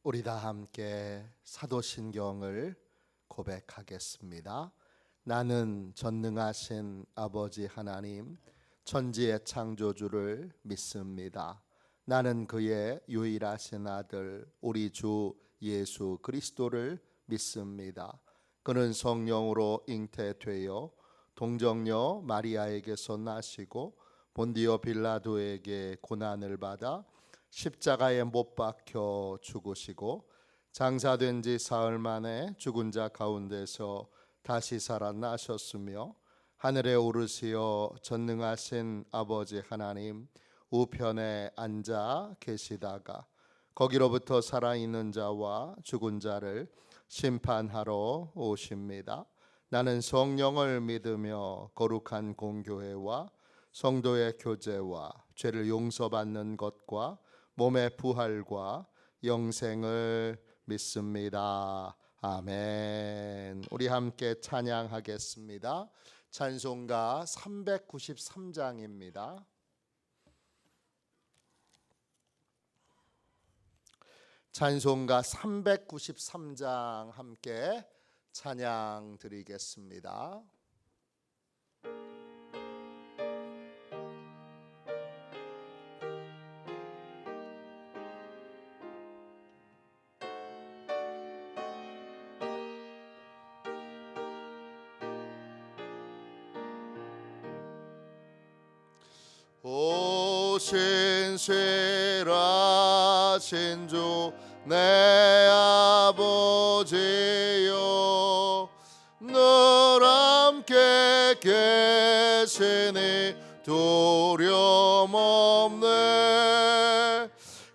우리 다 함께 사도신경을 고백하겠습니다. 나는 전능하신 아버지 하나님, 천지의 창조주를 믿습니다. 나는 그의 유일하신 아들 우리 주 예수 그리스도를 믿습니다. 그는 성령으로 잉태되어 동정녀 마리아에게서 나시고 본디오 빌라도에게 고난을 받아 십자가에 못 박혀 죽으시고 장사된 지 사흘 만에 죽은 자 가운데서 다시 살아나셨으며 하늘에 오르시어 전능하신 아버지 하나님 우편에 앉아 계시다가 거기로부터 살아있는 자와 죽은 자를 심판하러 오십니다. 나는 성령을 믿으며 거룩한 공교회와 성도의 교제와 죄를 용서받는 것과 몸의 부활과 영생을 믿습니다. 아멘. 우리 함께 찬양하겠습니다. 찬송가 393장입니다. 찬송가 393장 함께 찬양 드리겠습니다. 오 신실하신 주 내 아버지여 늘 함께 계시니 두려움 없네.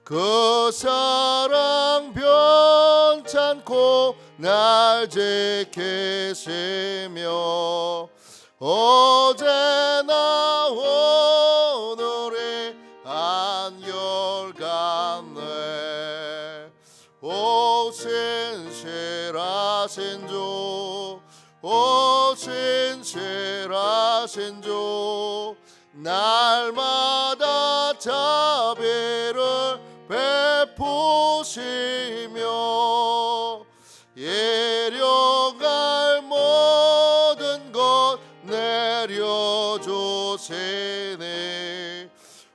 그 사랑 변찮고 날 지키시며 어제나 오늘이 한결같네. 오 신실하신 주, 오 신실하신 주, 날마다 자비를 베푸시며 일용할 모든 것 내려주시니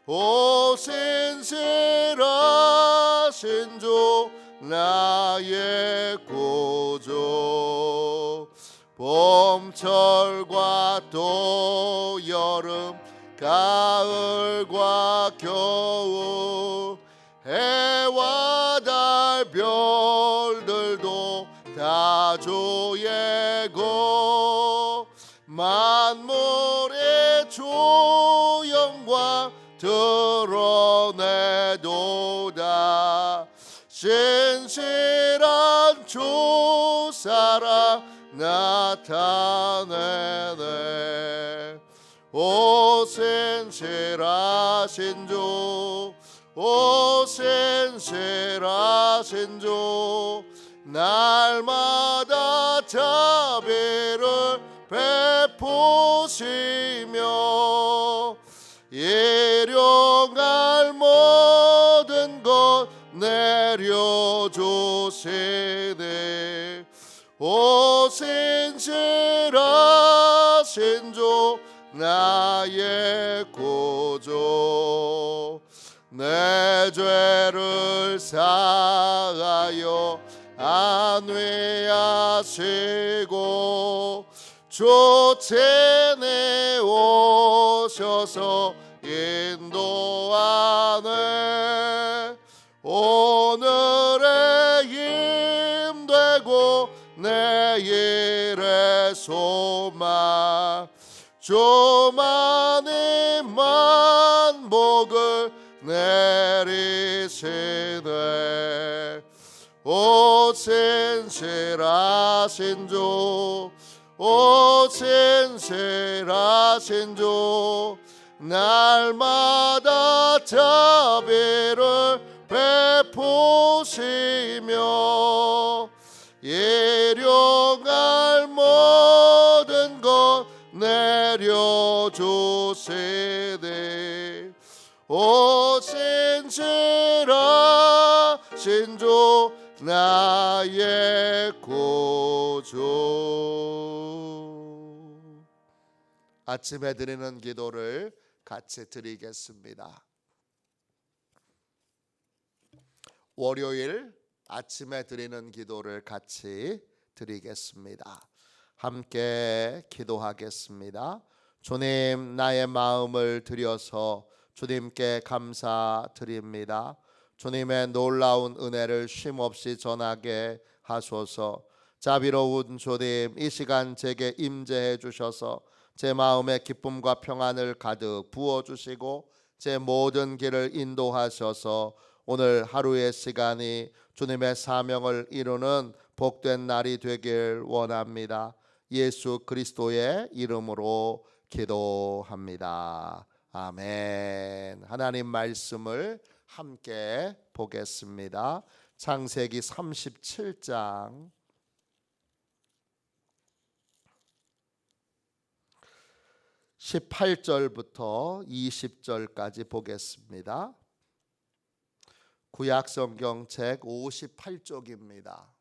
오 신실하신 주 나의 구주. 봄철과 또 여름 가을과 겨울 해와 달 별들도 다 주의 것 만물의 주 영광 드러내도다. 신실한 주 사랑 나타내네. 오 신실하신 주, 오 신실하신 주, 날마다 자비를 베푸시며 일용할 모든 것 내려주시네. 오 신실하신 주 나의 구주. 내 죄를 사하여 안위하시고 주체내 오셔서 인도하네. 오늘의 힘되고 내일의 소망 주만이 만복을 내리시네. 오 신실하신 주, 오 신실하신 주, 날마다 자비를 베푸시며 일용할 모든 것 내려주시네. 오 신실하신 주 나의 구주. 아침에 드리는 기도를 같이 드리겠습니다. 월요일 아침에 드리는 기도를 같이 드리겠습니다. 함께 기도하겠습니다. 주님, 나의 마음을 드려서 주님께 감사드립니다. 주님의 놀라운 은혜를 쉼없이 전하게 하소서. 자비로운 주님, 이 시간 제게 임재해 주셔서 제 마음에 기쁨과 평안을 가득 부어주시고 제 모든 길을 인도하셔서 오늘 하루의 시간이 주님의 사명을 이루는 복된 날이 되길 원합니다. 예수 그리스도의 이름으로 기도합니다. 아멘. 하나님 말씀을 함께 보겠습니다. 창세기 37장 18절부터 20절까지 보겠습니다. 구약 성경 책 58쪽입니다.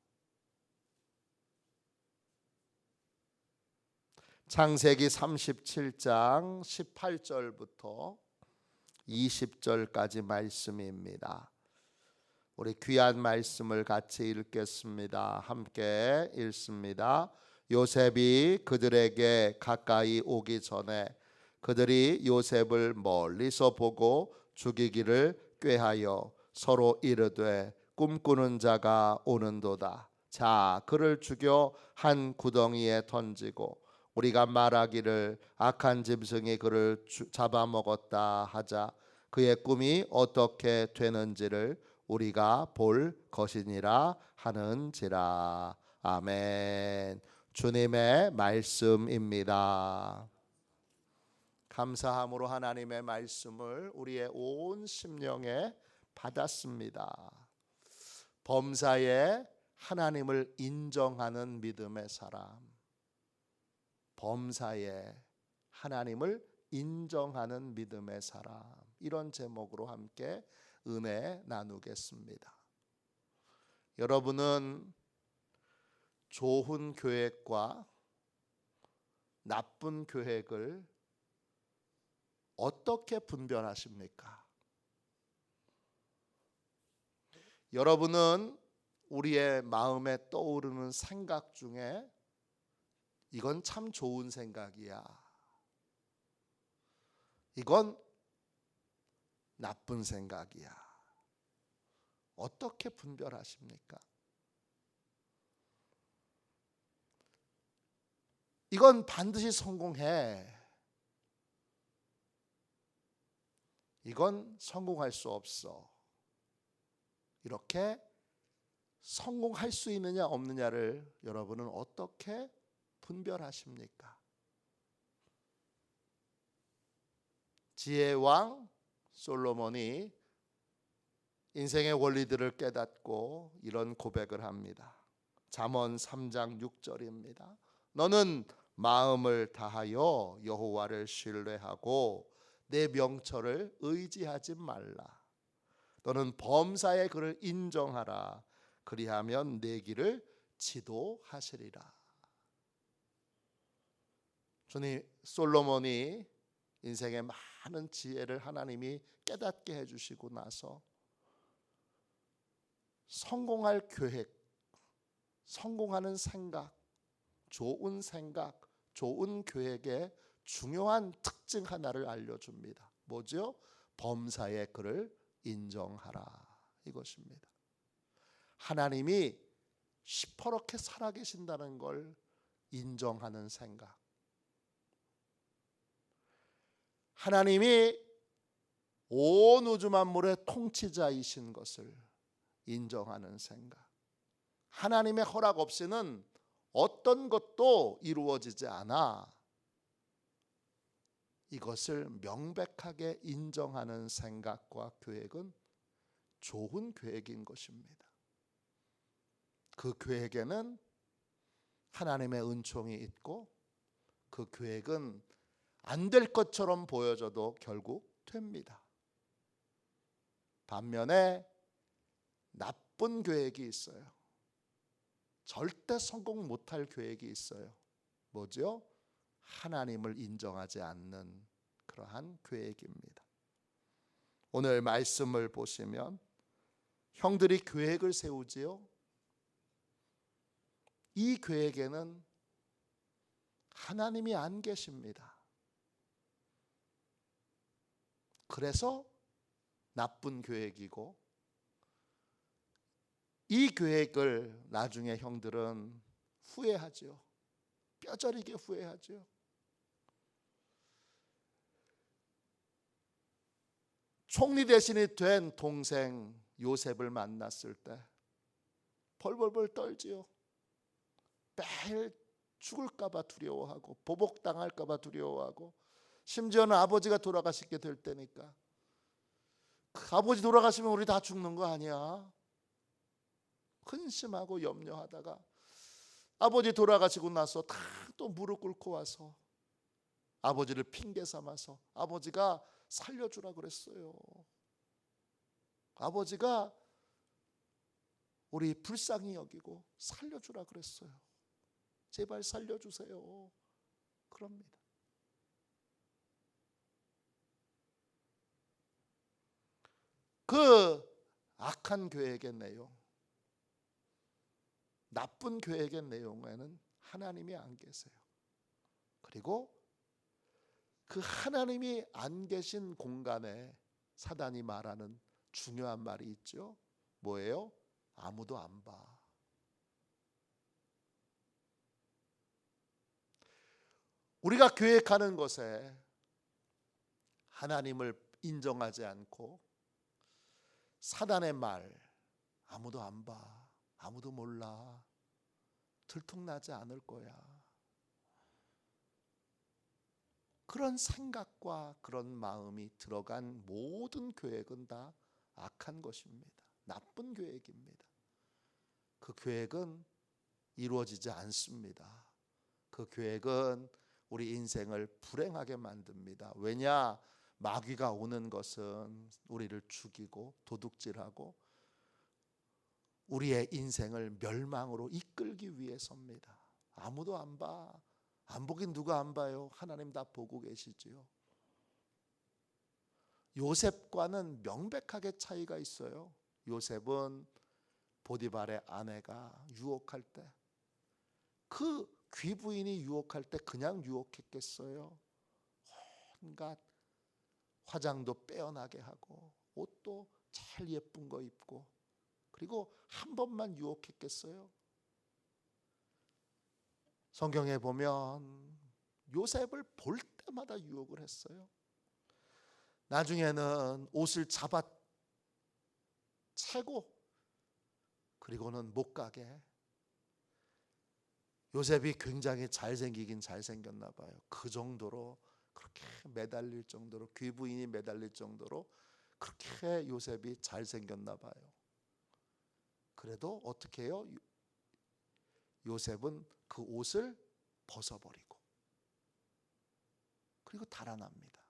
창세기 37장 18절부터 20절까지 말씀입니다. 우리 귀한 말씀을 같이 읽겠습니다. 함께 읽습니다. 요셉이 그들에게 가까이 오기 전에 그들이 요셉을 멀리서 보고 죽이기를 꾀하여 서로 이르되 꿈꾸는 자가 오는도다. 자, 그를 죽여 한 구덩이에 던지고 우리가 말하기를 악한 짐승이 그를 잡아먹었다 하자. 그의 꿈이 어떻게 되는지를 우리가 볼 것이니라 하는지라. 아멘. 주님의 말씀입니다. 감사함으로 하나님의 말씀을 우리의 온 심령에 받았습니다. 범사에 하나님을 인정하는 믿음의 사람. 범사에 하나님을 인정하는 믿음의 사람. 이런 제목으로 함께 은혜 나누겠습니다. 여러분은 좋은 계획과 나쁜 계획을 어떻게 분별하십니까? 여러분은 우리의 마음에 떠오르는 생각 중에 이건 참 좋은 생각이야, 이건 나쁜 생각이야, 어떻게 분별하십니까? 이건 반드시 성공해, 이건 성공할 수 없어. 이렇게 성공할 수 있느냐 없느냐를 여러분은 어떻게 분별하십니까? 지혜의 왕 솔로몬이 인생의 원리들을 깨닫고 이런 고백을 합니다. 잠언 3장 6절입니다. 너는 마음을 다하여 여호와를 신뢰하고 내 명철을 의지하지 말라. 너는 범사에 그를 인정하라. 그리하면 내 길을 지도하시리라. 주님, 솔로몬이 인생의 많은 지혜를 하나님이 깨닫게 해주시고 나서 성공할 계획, 성공하는 생각, 좋은 계획의 중요한 특징 하나를 알려줍니다. 뭐죠? 범사에 그를 인정하라. 이것입니다. 하나님이 시퍼렇게 살아계신다는 걸 인정하는 생각. 하나님이 온 우주 만물의 통치자이신 것을 인정하는 생각. 하나님의 허락 없이는 어떤 것도 이루어지지 않아. 이것을 명백하게 인정하는 생각과 계획은 좋은 계획인 것입니다. 그 계획에는 하나님의 은총이 있고 그 계획은 안 될 것처럼 보여져도 결국 됩니다. 반면에 나쁜 계획이 있어요. 절대 성공 못할 계획이 있어요. 뭐죠? 하나님을 인정하지 않는 그러한 계획입니다. 오늘 말씀을 보시면 형들이 계획을 세우지요. 이 계획에는 하나님이 안 계십니다. 그래서 나쁜 계획이고, 이 계획을 나중에 형들은 후회하죠. 뼈저리게 후회하죠. 총리 대신이 된 동생 요셉을 만났을 때 벌벌벌 떨지요. 매일 죽을까 봐 두려워하고 보복당할까 봐 두려워하고, 심지어는 아버지가 돌아가시게 될 때니까 그 아버지 돌아가시면 우리 다 죽는 거 아니야? 근심하고 염려하다가 아버지 돌아가시고 나서 다 또 무릎 꿇고 와서 아버지를 핑계 삼아서 아버지가 살려주라 그랬어요. 아버지가 우리 불쌍히 여기고 살려주라 그랬어요. 제발 살려주세요. 그럽니다. 그 악한 계획의 내용, 나쁜 계획의 내용에는 하나님이 안 계세요. 그리고 그 하나님이 안 계신 공간에 사단이 말하는 중요한 말이 있죠. 뭐예요? 아무도 안 봐. 우리가 계획하는 것에 하나님을 인정하지 않고 사단의 말, 아무도 안 봐, 아무도 몰라, 들통나지 않을 거야, 그런 생각과 그런 마음이 들어간 모든 계획은 다 악한 것입니다. 나쁜 계획입니다. 그 계획은 이루어지지 않습니다. 그 계획은 우리 인생을 불행하게 만듭니다. 왜냐? 마귀가 오는 것은 우리를 죽이고 도둑질하고 우리의 인생을 멸망으로 이끌기 위해서입니다. 아무도 안 봐. 안 보긴 누가 안 봐요? 하나님 다 보고 계시지요. 요셉과는 명백하게 차이가 있어요. 요셉은 보디발의 아내가 유혹할 때, 그 귀부인이 유혹할 때 그냥 유혹했겠어요? 온갖 화장도 빼어나게 하고 옷도 제일 예쁜 거 입고, 그리고 한 번만 유혹했겠어요? 성경에 보면 요셉을 볼 때마다 유혹을 했어요. 나중에는 옷을 잡아 채고, 그리고는 못 가게. 요셉이 굉장히 잘생기긴 잘생겼나 봐요. 그 정도로, 그렇게 매달릴 정도로, 귀부인이 매달릴 정도로 그렇게 요셉이 잘생겼나 봐요. 그래도 어떻게 해요? 요셉은 그 옷을 벗어버리고 그리고 달아납니다.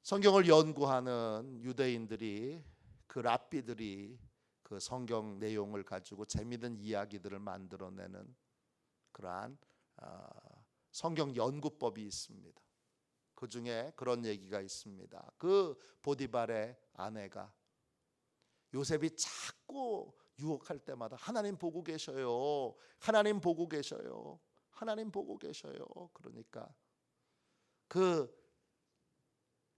성경을 연구하는 유대인들이, 그 랍비들이 그 성경 내용을 가지고 재미있는 이야기들을 만들어내는 그러한 성경 연구법이 있습니다. 그 중에 그런 얘기가 있습니다. 그 보디발의 아내가 요셉이 자꾸 유혹할 때마다 하나님 보고 계셔요, 하나님 보고 계셔요, 하나님 보고 계셔요. 그러니까 그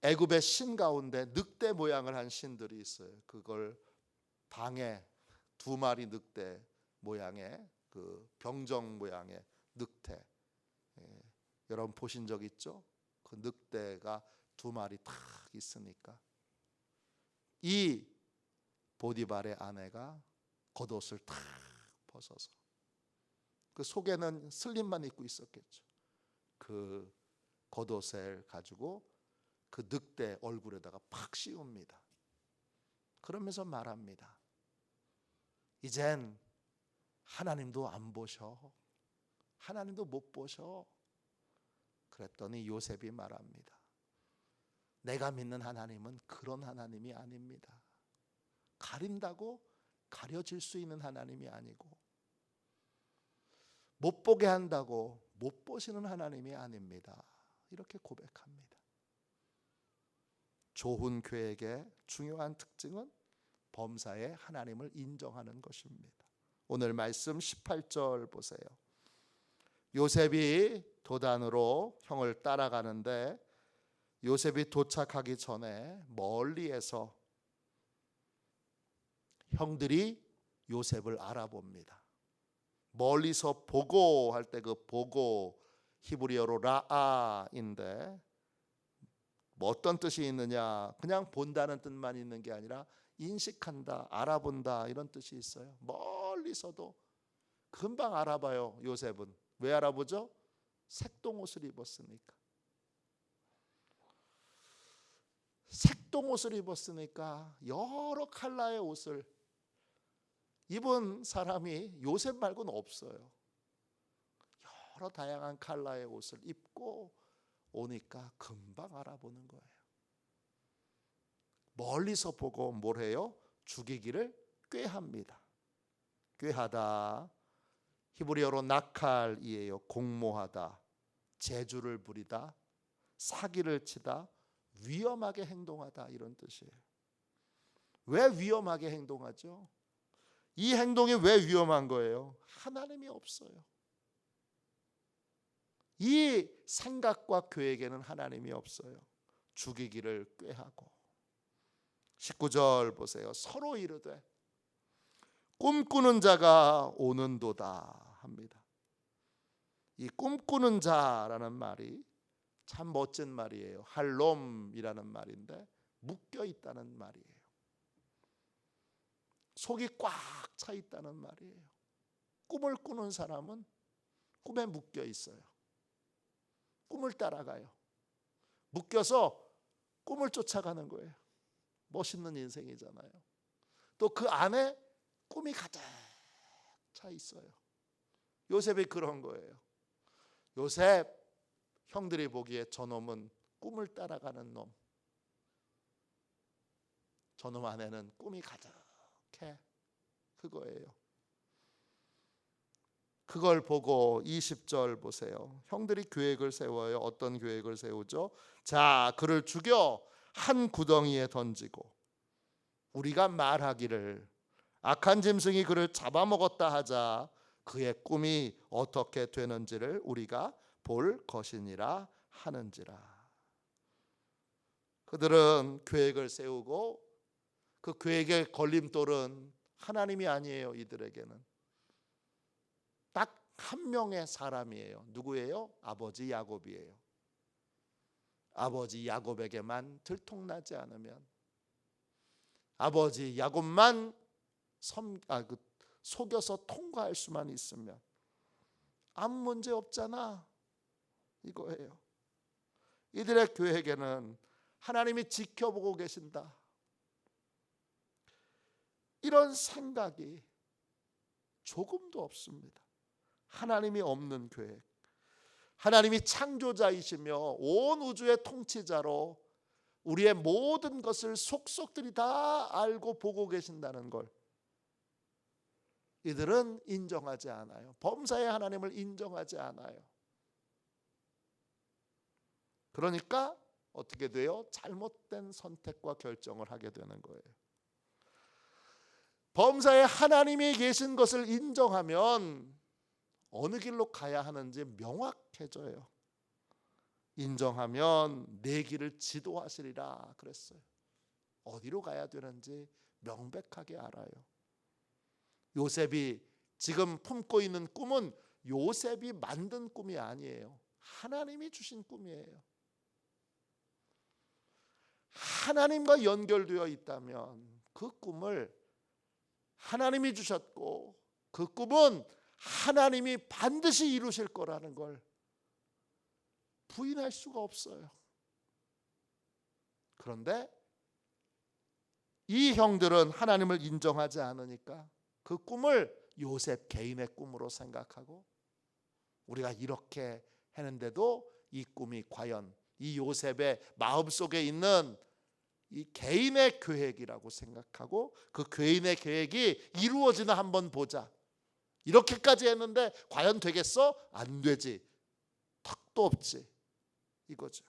애굽의 신 가운데 늑대 모양을 한 신들이 있어요. 그걸 방에 2마리 늑대 모양의, 그 병정 모양의 늑대, 여러분 보신 적 있죠? 그 늑대가 2마리 탁 있으니까 이 보디발의 아내가 겉옷을 탁 벗어서, 그 속에는 슬림만 입고 있었겠죠. 그 겉옷을 가지고 그 늑대 얼굴에다가 팍 씌웁니다. 그러면서 말합니다. 이젠 하나님도 안 보셔, 하나님도 못 보셔. 그랬더니 요셉이 말합니다. 내가 믿는 하나님은 그런 하나님이 아닙니다. 가린다고 가려질 수 있는 하나님이 아니고, 못 보게 한다고 못 보시는 하나님이 아닙니다. 이렇게 고백합니다. 좋은 교회의 중요한 특징은 범사에 하나님을 인정하는 것입니다. 오늘 말씀 18절 보세요. 요셉이 도단으로 형을 따라가는데 요셉이 도착하기 전에 멀리에서 형들이 요셉을 알아봅니다. 멀리서 보고 할 때 그 보고 히브리어로 라아인데 뭐 어떤 뜻이 있느냐, 그냥 본다는 뜻만 있는 게 아니라 인식한다, 알아본다 이런 뜻이 있어요. 멀리서도 금방 알아봐요. 요셉은 왜 알아보죠? 색동옷을 입었으니까. 색동옷을 입었으니까 여러 컬러의 옷을 입은 사람이 요셉 말고는 없어요. 여러 다양한 컬러의 옷을 입고 오니까 금방 알아보는 거예요. 멀리서 보고 뭘 해요? 죽이기를 꾀합니다. 꾀하다, 히브리어로 나칼이에요. 공모하다, 재주를 부리다, 사기를 치다, 위험하게 행동하다 이런 뜻이에요. 왜 위험하게 행동하죠? 이 행동이 왜 위험한 거예요? 하나님이 없어요. 이 생각과 계획에는 하나님이 없어요. 죽이기를 꾀하고. 19절 보세요. 서로 이르되 꿈꾸는 자가 오는도다 합니다. 이 꿈꾸는 자라는 말이 참 멋진 말이에요. 할롬이라는 말인데 묶여 있다는 말이에요. 속이 꽉 차 있다는 말이에요. 꿈을 꾸는 사람은 꿈에 묶여 있어요. 꿈을 따라가요. 묶여서 꿈을 쫓아가는 거예요. 멋있는 인생이잖아요. 또 그 안에 꿈이 가득 차 있어요. 요셉이 그런 거예요. 요셉 형들이 보기에 저놈은 꿈을 따라가는 놈. 저놈 안에는 꿈이 가득해. 그거예요. 그걸 보고 20절 보세요. 형들이 계획을 세워요. 어떤 계획을 세우죠? 자, 그를 죽여 한 구덩이에 던지고 우리가 말하기를 악한 짐승이 그를 잡아먹었다 하자 그의 꿈이 어떻게 되는지를 우리가 볼 것이니라 하는지라. 그들은 계획을 세우고 그 계획의 걸림돌은 하나님이 아니에요. 이들에게는 딱 한 명의 사람이에요. 누구예요? 아버지 야곱이에요. 아버지 야곱에게만 들통나지 않으면, 아버지 야곱만 속여서 통과할 수만 있으면 아무 문제 없잖아 이거예요. 이들의 계획에는 하나님이 지켜보고 계신다 이런 생각이 조금도 없습니다. 하나님이 없는 계획. 하나님이 창조자이시며 온 우주의 통치자로 우리의 모든 것을 속속들이 다 알고 보고 계신다는 걸 이들은 인정하지 않아요. 범사의 하나님을 인정하지 않아요. 그러니까 어떻게 돼요? 잘못된 선택과 결정을 하게 되는 거예요. 범사에 하나님이 계신 것을 인정하면 어느 길로 가야 하는지 명확해져요. 인정하면 내 길을 지도하시리라 그랬어요. 어디로 가야 되는지 명백하게 알아요. 요셉이 지금 품고 있는 꿈은 요셉이 만든 꿈이 아니에요. 하나님이 주신 꿈이에요. 하나님과 연결되어 있다면 그 꿈을 하나님이 주셨고 그 꿈은 하나님이 반드시 이루실 거라는 걸 부인할 수가 없어요. 그런데 이 형들은 하나님을 인정하지 않으니까 그 꿈을 요셉 개인의 꿈으로 생각하고 우리가 이렇게 했는데도 이 꿈이 과연 이 요셉의 마음속에 있는 이 개인의 계획이라고 생각하고 그 개인의 계획이 이루어지나 한번 보자. 이렇게까지 했는데 과연 되겠어? 안 되지. 턱도 없지. 이거죠.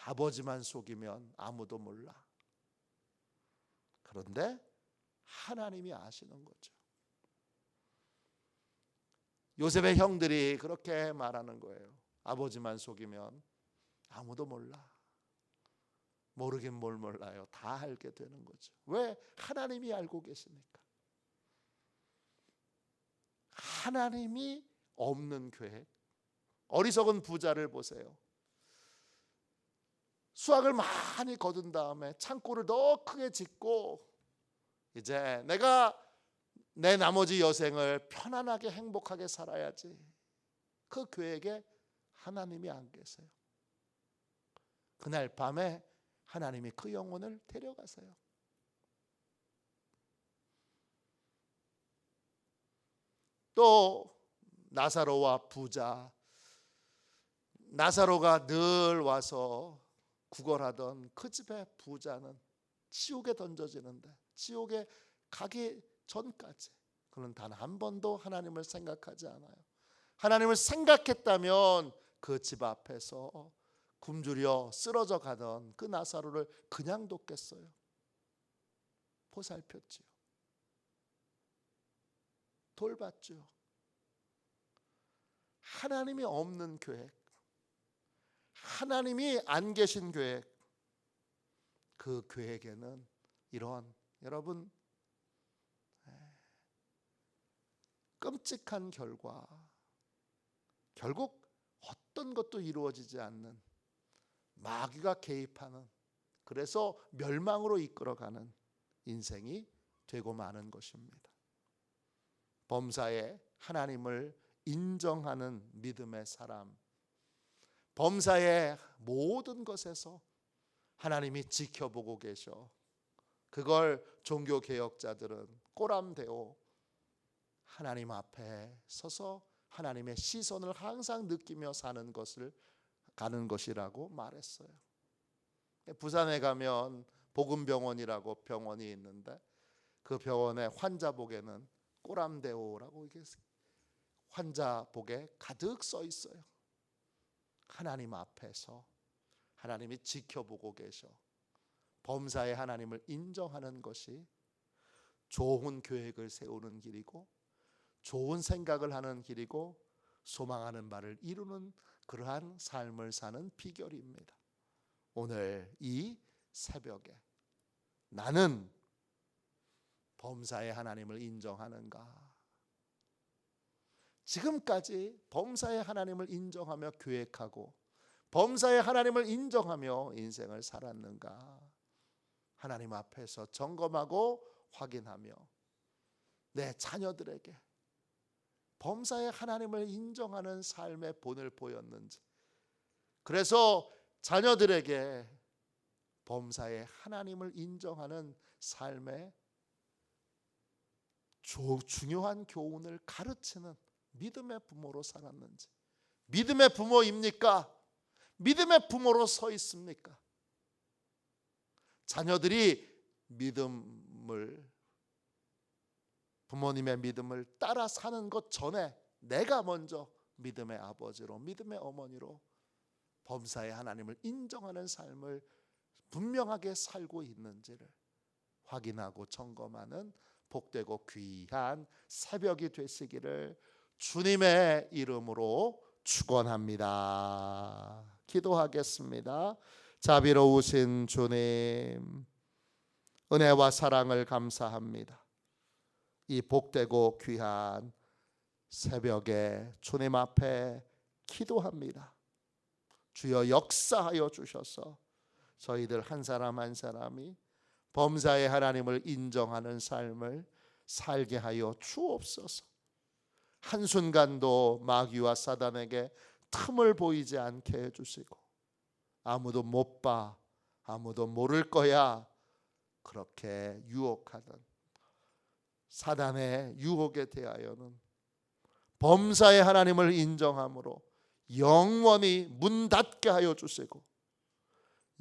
아버지만 속이면 아무도 몰라. 그런데 하나님이 아시는 거죠. 요셉의 형들이 그렇게 말하는 거예요. 아버지만 속이면 아무도 몰라. 모르긴 뭘 몰라요. 다 알게 되는 거죠. 왜? 하나님이 알고 계시니까. 하나님이 없는 계획. 어리석은 부자를 보세요. 수확을 많이 거둔 다음에 창고를 더 크게 짓고 이제 내가 내 나머지 여생을 편안하게 행복하게 살아야지. 그 계획에 하나님이 안 계세요. 그날 밤에 하나님이 그 영혼을 데려가세요. 또 나사로와 부자, 나사로가 늘 와서 구걸하던 그 집의 부자는 지옥에 던져지는데 지옥에 가기 전까지 그는 단 한 번도 하나님을 생각하지 않아요. 하나님을 생각했다면 그 집 앞에서 굶주려 쓰러져 가던 그 나사로를 그냥 뒀겠어요? 보살폈지요. 돌봤죠. 하나님이 없는 계획, 하나님이 안 계신 계획, 그 계획에는 이런 여러분 끔찍한 결과, 결국 어떤 것도 이루어지지 않는 마귀가 개입하는, 그래서 멸망으로 이끌어가는 인생이 되고 마는 것입니다. 범사에 하나님을 인정하는 믿음의 사람, 범사의 모든 것에서 하나님이 지켜보고 계셔. 그걸 종교개혁자들은 꼬람대오 하나님 앞에 서서 하나님의 시선을 항상 느끼며 사는 것을 가는 것이라고 말했어요. 부산에 가면 복음병원이라고 병원이 있는데 그 병원의 환자복에는 꼬람대오라고 이게 환자복에 가득 써 있어요. 하나님 앞에서 하나님이 지켜보고 계셔. 범사에 하나님을 인정하는 것이 좋은 계획을 세우는 길이고 좋은 생각을 하는 길이고 소망하는 바를 이루는 그러한 삶을 사는 비결입니다. 오늘 이 새벽에 나는 범사에 하나님을 인정하는가? 지금까지 범사에 하나님을 인정하며 계획하고 범사에 하나님을 인정하며 인생을 살았는가? 하나님 앞에서 점검하고 확인하며 내 자녀들에게 범사에 하나님을 인정하는 삶의 본을 보였는지, 그래서 자녀들에게 범사에 하나님을 인정하는 삶의 중요한 교훈을 가르치는 믿음의 부모로 살았는지, 믿음의 부모입니까? 믿음의 부모로 서 있습니까? 자녀들이 부모님의 믿음을 따라 사는 것 전에 내가 먼저 믿음의 아버지로, 믿음의 어머니로 범사에 하나님을 인정하는 삶을 분명하게 살고 있는지를 확인하고 점검하는 복되고 귀한 새벽이 되시기를 주님의 이름으로 축원합니다. 기도하겠습니다. 자비로우신 주님, 은혜와 사랑을 감사합니다. 이 복되고 귀한 새벽에 주님 앞에 기도합니다. 주여 역사하여 주셔서 저희들 한 사람 한 사람이 범사에 하나님을 인정하는 삶을 살게 하여 주옵소서. 한순간도 마귀와 사단에게 틈을 보이지 않게 해주시고 아무도 못 봐, 아무도 모를 거야 그렇게 유혹하던 사단의 유혹에 대하여는 범사에 하나님을 인정함으로 영원히 문 닫게 하여 주시고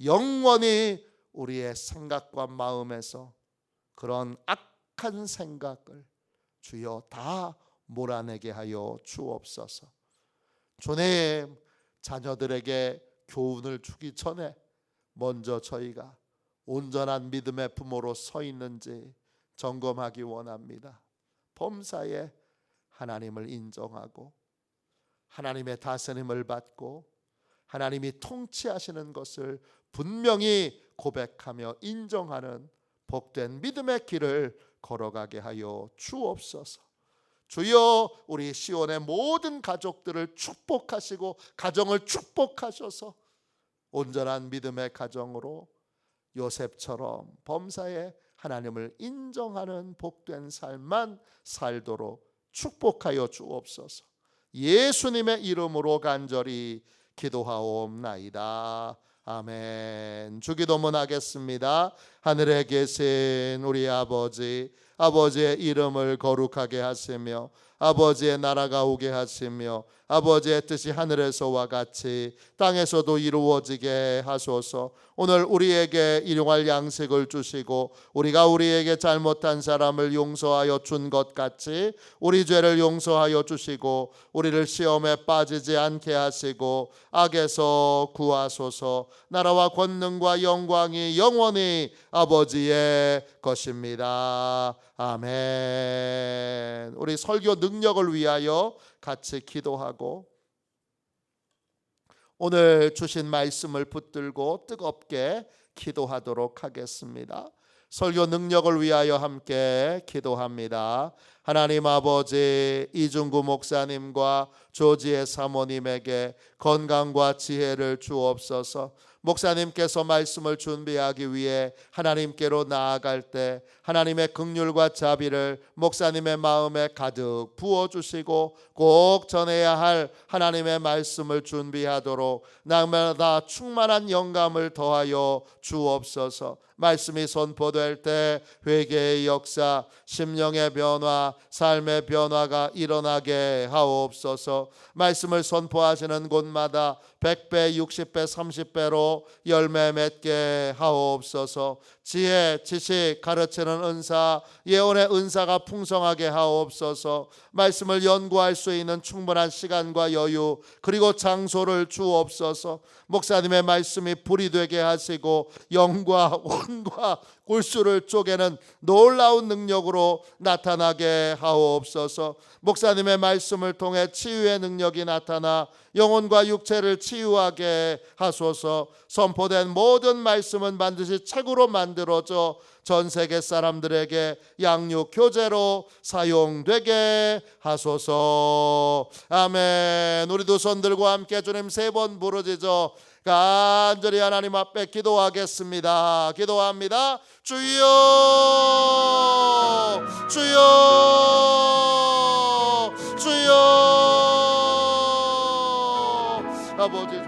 영원히 우리의 생각과 마음에서 그런 악한 생각을 주여 다 몰아내게 하여 주옵소서. 주님, 자녀들에게 교훈을 주기 전에 먼저 저희가 온전한 믿음의 부모로 서 있는지 점검하기 원합니다. 범사에 하나님을 인정하고 하나님의 다스림을 받고 하나님이 통치하시는 것을 분명히 고백하며 인정하는 복된 믿음의 길을 걸어가게 하여 주옵소서. 주여, 우리 시온의 모든 가족들을 축복하시고 가정을 축복하셔서 온전한 믿음의 가정으로 요셉처럼 범사에 하나님을 인정하는 복된 삶만 살도록 축복하여 주옵소서. 예수님의 이름으로 간절히 기도하옵나이다. 아멘. 주기도문 하겠습니다. 하늘에 계신 우리 아버지, 아버지의 이름을 거룩하게 하시며 아버지의 나라가 오게 하시며 아버지의 뜻이 하늘에서와 같이 땅에서도 이루어지게 하소서. 오늘 우리에게 일용할 양식을 주시고 우리가 우리에게 잘못한 사람을 용서하여 준 것 같이 우리 죄를 용서하여 주시고 우리를 시험에 빠지지 않게 하시고 악에서 구하소서. 나라와 권능과 영광이 영원히 아버지의 것입니다. 아멘. 우리 설교 능력을 위하여 같이 기도하고 오늘 주신 말씀을 붙들고 뜨겁게 기도하도록 하겠습니다. 설교 능력을 위하여 함께 기도합니다. 하나님 아버지, 이중구 목사님과 조지의 사모님에게 건강과 지혜를 주옵소서. 목사님께서 말씀을 준비하기 위해 하나님께로 나아갈 때 하나님의 긍휼과 자비를 목사님의 마음에 가득 부어주시고 꼭 전해야 할 하나님의 말씀을 준비하도록 날마다 충만한 영감을 더하여 주옵소서. 말씀이 선포될 때 회개의 역사, 심령의 변화, 삶의 변화가 일어나게 하옵소서. 말씀을 선포하시는 곳마다 100배, 60배, 30배로 열매 맺게 하옵소서. 지혜, 지식, 가르치는 은사, 예언의 은사가 풍성하게 하옵소서. 말씀을 연구할 수 있는 충분한 시간과 여유 그리고 장소를 주옵소서. 목사님의 말씀이 불이 되게 하시고 영과 혼과 골수를 쪼개는 놀라운 능력으로 나타나게 하옵소서. 목사님의 말씀을 통해 치유의 능력이 나타나 영혼과 육체를 치유하게 하소서. 선포된 모든 말씀은 반드시 책으로 만들어져 전 세계 사람들에게 양육 교재로 사용되게 하소서. 아멘. 우리 두 손 들고 함께 주님 3번 부르짖어 간절히 하나님 앞에 기도하겠습니다. 기도합니다. 주여, 주여, 주여. 아버지